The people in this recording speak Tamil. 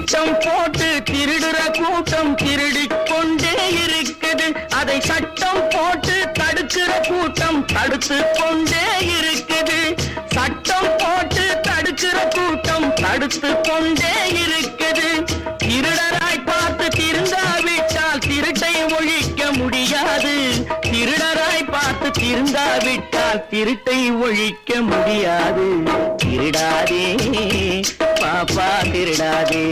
திட்டம் போட்டு திருடுற கூட்டம் திருடிக் கொண்டே இருக்குது. அதை சட்டம் போட்டு தடுக்கிற கூட்டம் தடுத்து கொண்டே இருக்குது. சட்டம் போட்டு தடுக்கிற கூட்டம் தடுத்து கொண்டே இருக்குது. திருடராய் பார்த்து திருந்தாவிட்டால் திருட்டை ஒழிக்க முடியாது. திருடராய் பார்த்து திருந்தாவிட்டால் திருட்டை ஒழிக்க முடியாது. திருடாதே பாப்பா திருடாதே.